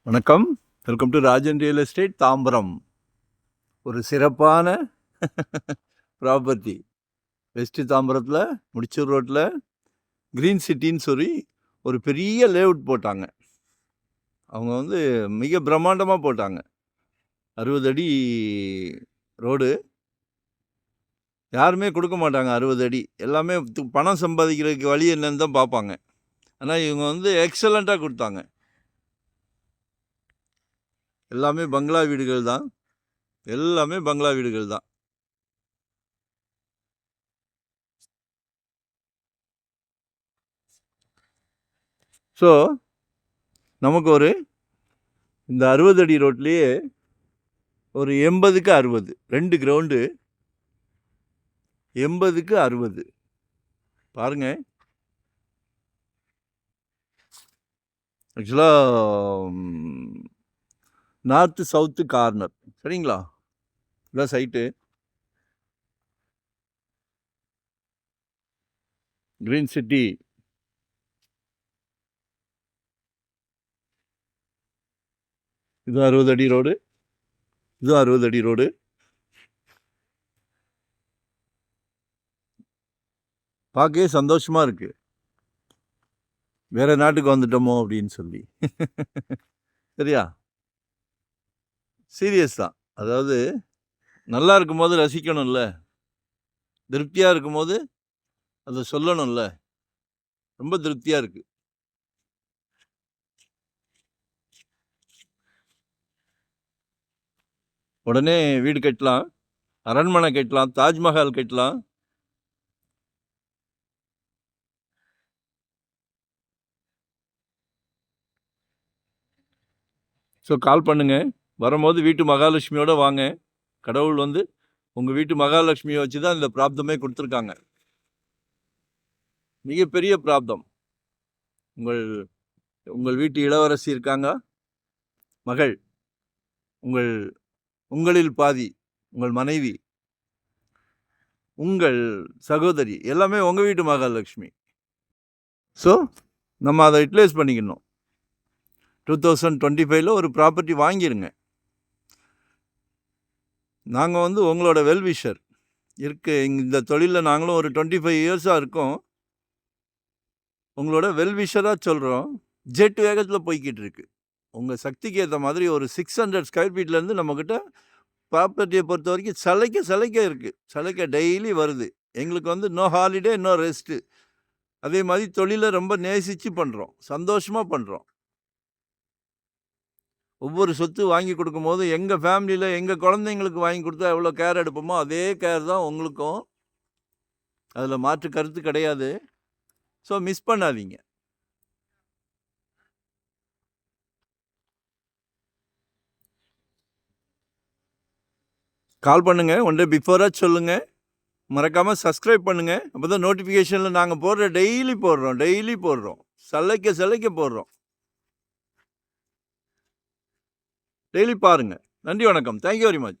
வணக்கம். Welcome to Rajan real estate Tambaram. ஒரு சிறப்பான ப்ராப்பர்ட்டி வெஸ்ட் தாம்பரத்தில் முடிச்சூர் ரோட்டில் க்ரீன் சிட்டின்னு சொல்லி ஒரு பெரிய லேஅவுட் போட்டாங்க. அவங்க வந்து மிக பிரம்மாண்டமாக போட்டாங்க. 60 அடி ரோடு. யாருமே கொடுக்க மாட்டாங்க 60 அடி. எல்லாமே பணம் சம்பாதிக்கிறதுக்கு வழி என்னன்னு தான் பார்ப்பாங்க. ஆனால் இவங்க வந்து எக்ஸலண்ட்டாக கொடுத்தாங்க. எல்லாமே பங்களா வீடுகள் தான். எல்லாமே பங்களா வீடுகள் தான். ஸோ நமக்கு ஒரு இந்த 60 அடி ரோட்லேயே ஒரு 80க்கு 60 2 கிரவுண்டு 80க்கு 60 பாருங்க. ஆக்சுவலாக நார்த்து சவுத்து கார்னர் சரிங்களா? இதான் சைட்டு. Green city. இது 60 அடி ரோடு. இது 60 அடி ரோடு. பார்க்கவே சந்தோஷமாக இருக்குது. வேறு நாட்டுக்கு வந்துட்டோமோ அப்படின்னு சொல்லி. சரியா? சீரியஸ் தான். அதாவது நல்லா இருக்கும்போது ரசிக்கணும்ல, திருப்தியாக இருக்கும்போது அதை சொல்லணும்ல. ரொம்ப திருப்தியாக இருக்குது. உடனே வீடு கட்டலாம், அரண்மனை கட்டலாம், தாஜ்மஹால் கட்டலாம். ஸோ கால் பண்ணுங்கள். வரும்போது வீட்டு மகாலட்சுமியோடு வாங்க. கடவுள் வந்து உங்கள் வீட்டு மகாலட்சுமியை வச்சு தான் இந்த பிராப்தமே கொடுத்துருக்காங்க. மிகப்பெரிய பிராப்தம். உங்கள் வீட்டு இளவரசி இருக்காங்க, மகள், உங்களில் பாதி, உங்கள் மனைவி, உங்கள் சகோதரி, எல்லாமே உங்கள் வீட்டு மகாலட்சுமி. ஸோ நம்ம அதை யூட்டிலைஸ் பண்ணிக்கணும். 2025 ஒரு ப்ராப்பர்ட்டி வாங்கிடுங்க. நாங்கள் வந்து உங்களோட வெல்விஷர் இந்த தொழிலில் நாங்களும் ஒரு 25 இயர்ஸாக இருக்கோம். உங்களோட வெல்விஷராக சொல்கிறோம். ஜெட் வேகத்தில் போய்கிட்டு இருக்கு. உங்கள் சக்திக்கு ஏற்ற மாதிரி ஒரு 600 ஸ்கொயர் ஃபீட்லேருந்து நம்மக்கிட்ட ப்ராப்பர்ட்டியை பொறுத்த வரைக்கும் சலைக்க இருக்குது. சலைக்க டெய்லி வருது. எங்களுக்கு வந்து நோ ஹாலிடே, நோ ரெஸ்ட்டு. அதே மாதிரி தொழிலை ரொம்ப நேசித்து பண்ணுறோம், சந்தோஷமாக பண்ணுறோம். ஒவ்வொரு சொத்து வாங்கி கொடுக்கும்போது எங்கள் ஃபேமிலியில் எங்கள் குழந்தைங்களுக்கு வாங்கி கொடுத்தா எவ்வளோ கேர் எடுப்போமோ அதே கேர் தான் உங்களுக்கும். அதில் மாற்று கருத்து கிடையாது. ஸோ மிஸ் பண்ணாதீங்க. கால் பண்ணுங்கள். ஒன் டே பிஃபோராக சொல்லுங்கள். மறக்காமல் சப்ஸ்கிரைப் பண்ணுங்கள். அப்போ தான் நோட்டிஃபிகேஷனில் நாங்கள் போடுற டெய்லி போடுறோம். சலைக்க போடுறோம். டெய்லி பாருங்கள். நன்றி, வணக்கம். Thank you very much.